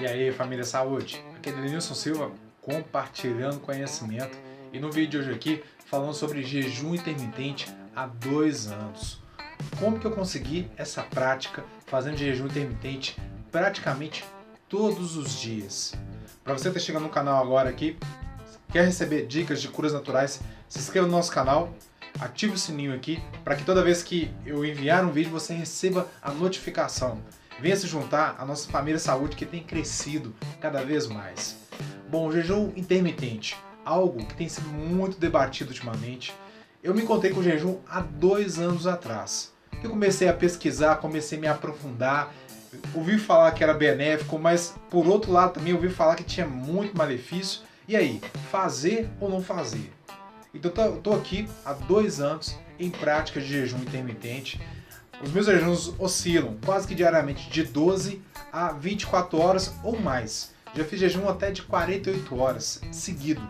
E aí, família Saúde? Aqui é Denilson Silva compartilhando conhecimento e no vídeo de hoje aqui falando sobre jejum intermitente há 2 anos. Como que eu consegui essa prática fazendo jejum intermitente praticamente todos os dias? Para você que está chegando no canal agora aqui, quer receber dicas de curas naturais, se inscreva no nosso canal, ative o sininho aqui para que toda vez que eu enviar um vídeo você receba a notificação. Venha se juntar à nossa família Saúde que tem crescido cada vez mais. Bom, o jejum intermitente, algo que tem sido muito debatido ultimamente. Eu me encontrei com o jejum há 2 anos atrás. Eu comecei a pesquisar, comecei a me aprofundar, ouvi falar que era benéfico, mas por outro lado também ouvi falar que tinha muito malefício. E aí, fazer ou não fazer? Então eu estou aqui há 2 anos em prática de jejum intermitente. Os meus jejuns oscilam quase que diariamente de 12 a 24 horas ou mais. Já fiz jejum até de 48 horas seguido.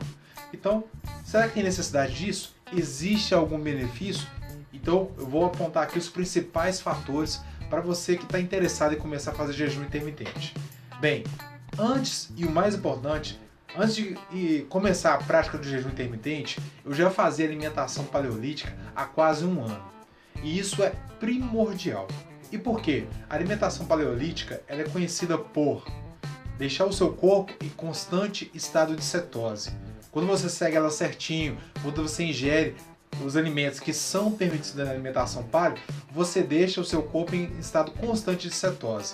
Então, será que tem necessidade disso? Existe algum benefício? Então eu vou apontar aqui os principais fatores para você que está interessado em começar a fazer jejum intermitente. Bem, antes e o mais importante, antes de começar a prática do jejum intermitente, eu já fazia alimentação paleolítica há quase 1 ano. E isso é primordial. E por quê? A alimentação paleolítica ela é conhecida por deixar o seu corpo em constante estado de cetose. Quando você segue ela certinho, quando você ingere os alimentos que são permitidos na alimentação paleo, você deixa o seu corpo em estado constante de cetose.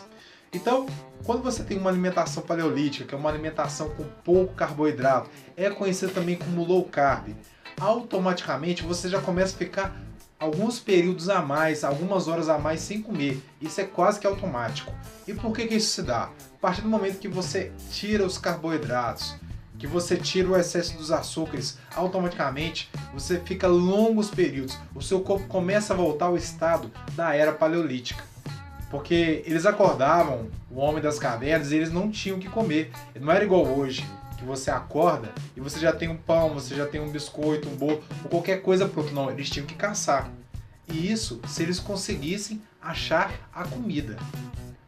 Então, quando você tem uma alimentação paleolítica, que é uma alimentação com pouco carboidrato, é conhecida também como low carb, automaticamente você já começa a ficar alguns períodos a mais, algumas horas a mais sem comer. Isso é quase que automático. E por que isso se dá? A partir do momento que você tira os carboidratos, que você tira o excesso dos açúcares, automaticamente você fica longos períodos. O seu corpo começa a voltar ao estado da era paleolítica. Porque eles acordavam, o homem das cavernas, e eles não tinham o que comer. Não era igual hoje, que você acorda e você já tem um pão, você já tem um biscoito, um bolo, ou qualquer coisa pronto. Não, eles tinham que caçar. E isso se eles conseguissem achar a comida.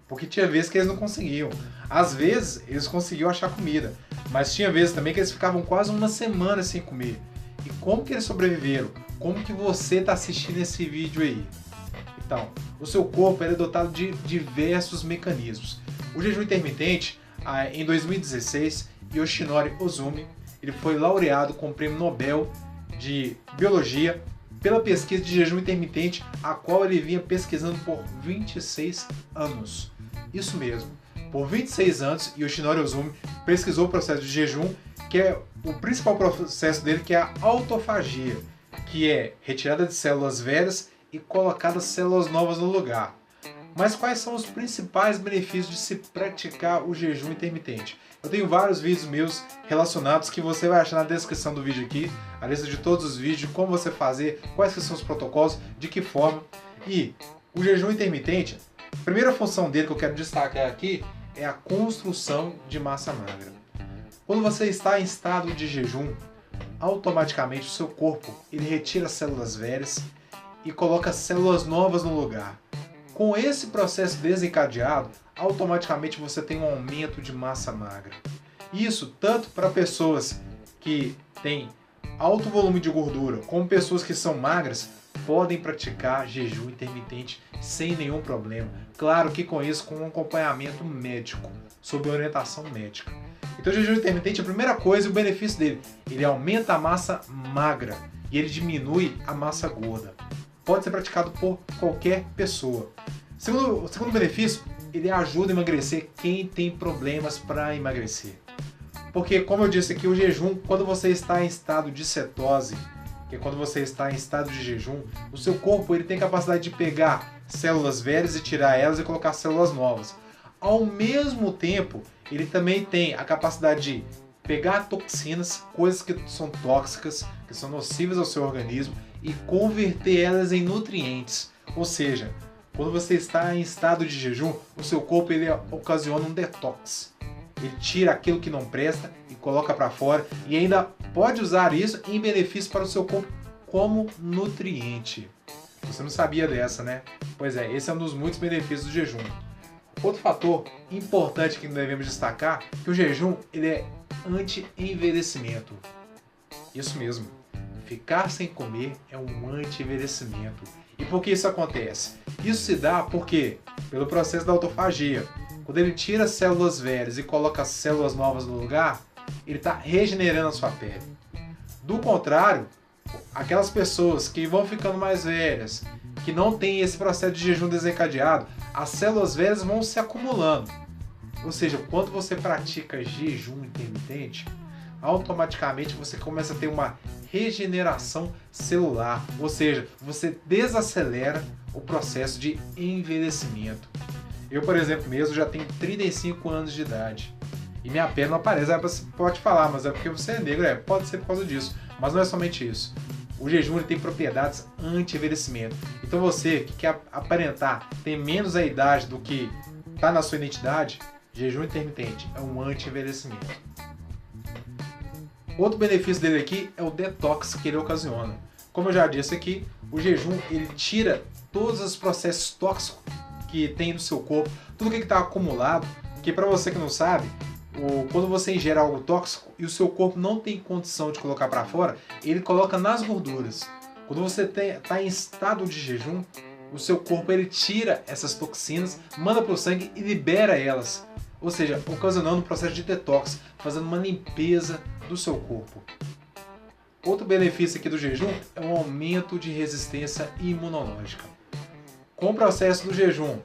Porque tinha vezes que eles não conseguiam. Às vezes eles conseguiam achar comida, mas tinha vezes também que eles ficavam quase 1 semana sem comer. E como que eles sobreviveram? Como que você está assistindo esse vídeo aí? Então, o seu corpo é dotado de diversos mecanismos. O jejum intermitente, em 2016, Yoshinori Ozumi, ele foi laureado com o Prêmio Nobel de Biologia pela pesquisa de jejum intermitente, a qual ele vinha pesquisando por 26 anos. Isso mesmo, por 26 anos, Yoshinori Ozumi pesquisou o processo de jejum, que é o principal processo dele, que é a autofagia, que é retirada de células velhas e colocadas células novas no lugar. Mas quais são os principais benefícios de se praticar o jejum intermitente? Eu tenho vários vídeos meus relacionados que você vai achar na descrição do vídeo aqui, a lista de todos os vídeos, como você fazer, quais que são os protocolos, de que forma. E o jejum intermitente, a primeira função dele que eu quero destacar aqui é a construção de massa magra. Quando você está em estado de jejum, automaticamente o seu corpo ele retira células velhas e coloca células novas no lugar. Com esse processo desencadeado, automaticamente você tem um aumento de massa magra. Isso tanto para pessoas que têm alto volume de gordura, como pessoas que são magras, podem praticar jejum intermitente sem nenhum problema. Claro que com isso, com um acompanhamento médico, sob orientação médica. Então o jejum intermitente, a primeira coisa, o benefício dele, ele aumenta a massa magra e ele diminui a massa gorda. Pode ser praticado por qualquer pessoa. Segundo benefício, ele ajuda a emagrecer quem tem problemas para emagrecer. Porque, como eu disse aqui, o jejum, quando você está em estado de cetose, que é quando você está em estado de jejum, o seu corpo ele tem capacidade de pegar células velhas e tirar elas e colocar células novas. Ao mesmo tempo, ele também tem a capacidade de pegar toxinas, coisas que são tóxicas, que são nocivas ao seu organismo, e converter elas em nutrientes. Ou seja, quando você está em estado de jejum, o seu corpo ele ocasiona um detox. Ele tira aquilo que não presta e coloca para fora e ainda pode usar isso em benefício para o seu corpo como nutriente. Você não sabia dessa, né? Pois é, esse é um dos muitos benefícios do jejum. Outro fator importante que devemos destacar é que o jejum ele é anti-envelhecimento. Isso mesmo, ficar sem comer é um anti-envelhecimento. E por que isso acontece? Isso se dá porque, pelo processo da autofagia, quando ele tira as células velhas e coloca as células novas no lugar, ele está regenerando a sua pele. Do contrário, aquelas pessoas que vão ficando mais velhas, que não têm esse processo de jejum desencadeado, as células velhas vão se acumulando. Ou seja, quando você pratica jejum intermitente, automaticamente você começa a ter uma regeneração celular, ou seja, você desacelera o processo de envelhecimento. Eu, por exemplo, mesmo já tenho 35 anos de idade e minha pele não aparece. Aí você pode falar, mas é porque você é negro, pode ser por causa disso, mas não é somente isso. O jejum ele tem propriedades anti-envelhecimento. Então você que quer aparentar ter menos a idade do que está na sua identidade, jejum intermitente é um anti-envelhecimento. Outro benefício dele aqui é o detox que ele ocasiona. Como eu já disse aqui, o jejum ele tira todos os processos tóxicos que tem no seu corpo, tudo que está acumulado, que para você que não sabe, quando você ingere algo tóxico e o seu corpo não tem condição de colocar para fora, ele coloca nas gorduras. Quando você está em estado de jejum, o seu corpo ele tira essas toxinas, manda para o sangue e libera elas. Ou seja, ocasionando um processo de detox, fazendo uma limpeza do seu corpo. Outro benefício aqui do jejum é um aumento de resistência imunológica. Com o processo do jejum,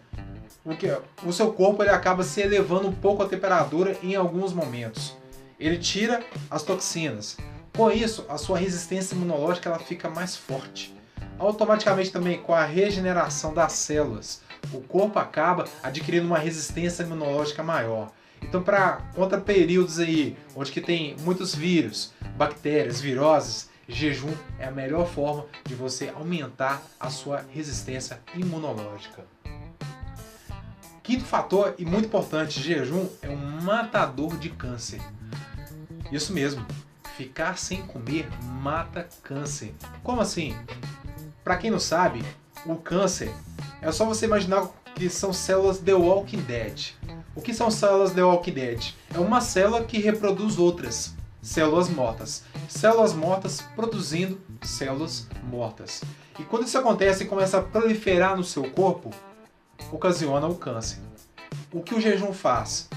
o seu corpo ele acaba se elevando um pouco a temperatura em alguns momentos. Ele tira as toxinas. Com isso, a sua resistência imunológica ela fica mais forte. Automaticamente também com a regeneração das células, o corpo acaba adquirindo uma resistência imunológica maior. Então, contra períodos aí onde que tem muitos vírus, bactérias, viroses, jejum é a melhor forma de você aumentar a sua resistência imunológica. Quinto fator e muito importante, jejum é um matador de câncer. Isso mesmo, ficar sem comer mata câncer. Como assim? Para quem não sabe, o câncer é só você imaginar que são células The Walking Dead. O que são células The Walking Dead? É uma célula que reproduz outras células mortas. Células mortas produzindo células mortas. E quando isso acontece e começa a proliferar no seu corpo, ocasiona o câncer. O que o jejum faz?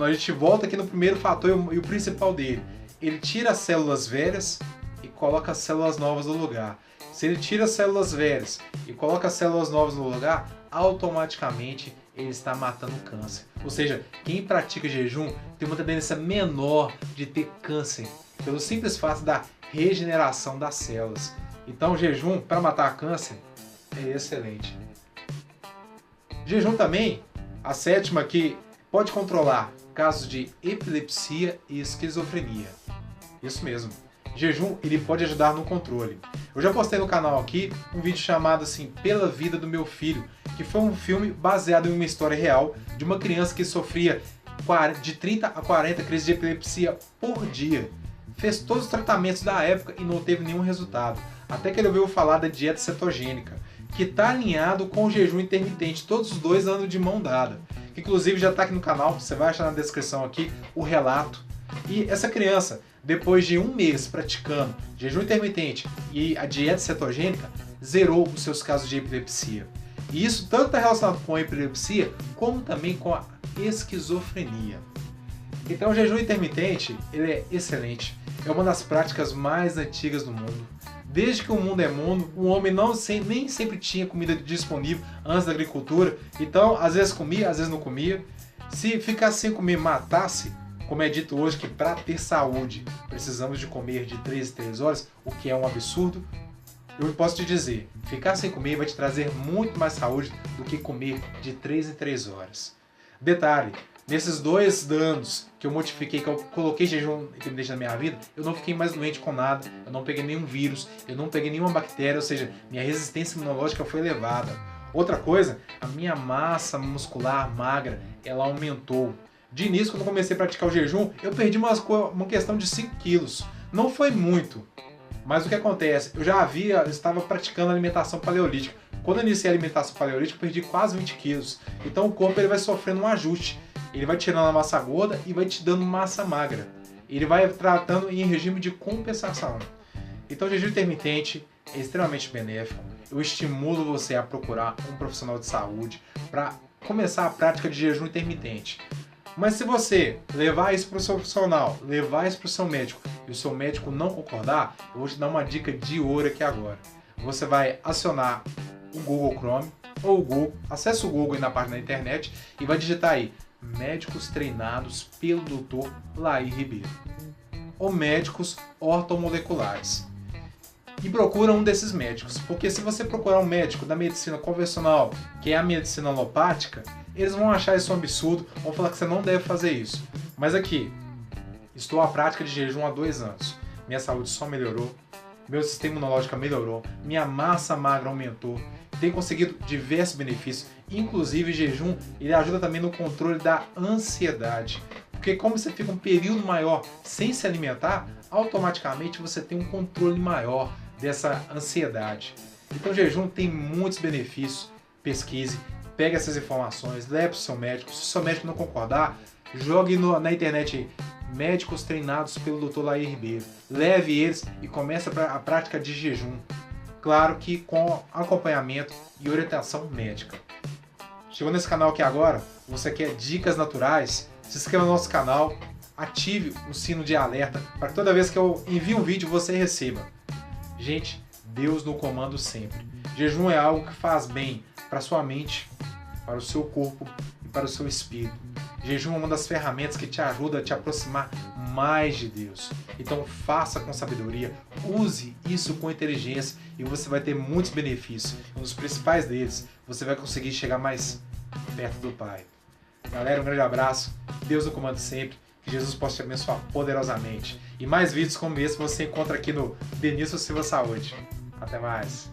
A gente volta aqui no primeiro fator e o principal dele. Ele tira as células velhas e coloca as células novas no lugar. Se ele tira as células velhas e coloca as células novas no lugar, automaticamente ele está matando o câncer. Ou seja, quem pratica jejum tem uma tendência menor de ter câncer, pelo simples fato da regeneração das células. Então o jejum para matar câncer é excelente. Jejum também, a sétima aqui, pode controlar casos de epilepsia e esquizofrenia. Isso mesmo. Jejum ele pode ajudar no controle. Eu já postei no canal aqui um vídeo chamado assim Pela Vida do Meu Filho, que foi um filme baseado em uma história real de uma criança que sofria de 30 a 40 crises de epilepsia por dia. Fez todos os tratamentos da época e não teve nenhum resultado. Até que ele ouviu falar da dieta cetogênica, que está alinhado com o jejum intermitente, todos os dois andam de mão dada. Que inclusive já está aqui no canal, você vai achar na descrição aqui o relato. E essa criança, depois de um mês praticando jejum intermitente e a dieta cetogênica, zerou os seus casos de epilepsia. E isso tanto está relacionado com a epilepsia, como também com a esquizofrenia. Então o jejum intermitente ele é excelente, é uma das práticas mais antigas do mundo. Desde que o mundo é mundo, o homem nem sempre tinha comida disponível antes da agricultura, então às vezes comia, às vezes não comia. Se ficasse sem comer, matasse, como é dito hoje que para ter saúde precisamos de comer de 3 em 3 horas, o que é um absurdo, eu posso te dizer, ficar sem comer vai te trazer muito mais saúde do que comer de 3 em 3 horas. Detalhe, nesses 2 anos que eu modifiquei, que eu coloquei jejum intermitente na minha vida, eu não fiquei mais doente com nada, eu não peguei nenhum vírus, eu não peguei nenhuma bactéria, ou seja, minha resistência imunológica foi elevada. Outra coisa, a minha massa muscular magra, ela aumentou. De início, quando eu comecei a praticar o jejum, eu perdi uma questão de 5 quilos. Não foi muito, mas o que acontece? Eu estava praticando alimentação paleolítica. Quando eu iniciei a alimentação paleolítica, eu perdi quase 20 quilos. Então o corpo ele vai sofrendo um ajuste. Ele vai tirando a massa gorda e vai te dando massa magra. Ele vai tratando em regime de compensação. Então o jejum intermitente é extremamente benéfico. Eu estimulo você a procurar um profissional de saúde para começar a prática de jejum intermitente. Mas se você levar isso para o seu profissional, levar isso para o seu médico e o seu médico não concordar, eu vou te dar uma dica de ouro aqui agora. Você vai acionar o Google Chrome ou o Google, acessa o Google aí na página da internet e vai digitar aí médicos treinados pelo Dr. Laí Ribeiro ou médicos ortomoleculares. E procura um desses médicos, porque se você procurar um médico da medicina convencional, que é a medicina alopática, eles vão achar isso um absurdo, vão falar que você não deve fazer isso. Mas aqui, estou à prática de jejum há 2 anos. Minha saúde só melhorou, meu sistema imunológico melhorou, minha massa magra aumentou, tenho conseguido diversos benefícios, inclusive o jejum ele ajuda também no controle da ansiedade. Porque como você fica um período maior sem se alimentar, automaticamente você tem um controle maior dessa ansiedade. Então o jejum tem muitos benefícios, pesquise, pegue essas informações, leve para o seu médico. Se o seu médico não concordar, jogue na internet aí, médicos treinados pelo Dr. Laí Ribeiro. Leve eles e comece a prática de jejum. Claro que com acompanhamento e orientação médica. Chegou nesse canal aqui agora, você quer dicas naturais? Se inscreva no nosso canal, ative o sino de alerta para que toda vez que eu envie um vídeo você receba. Gente, Deus no comando sempre. Jejum é algo que faz bem para a sua mente, para o seu corpo e para o seu espírito. Jejum é uma das ferramentas que te ajuda a te aproximar mais de Deus. Então faça com sabedoria, use isso com inteligência e você vai ter muitos benefícios. Um dos principais deles, você vai conseguir chegar mais perto do Pai. Galera, um grande abraço, Deus no comando sempre, que Jesus possa te abençoar poderosamente. E mais vídeos como esse você encontra aqui no Denilson Silva Saúde. Até mais!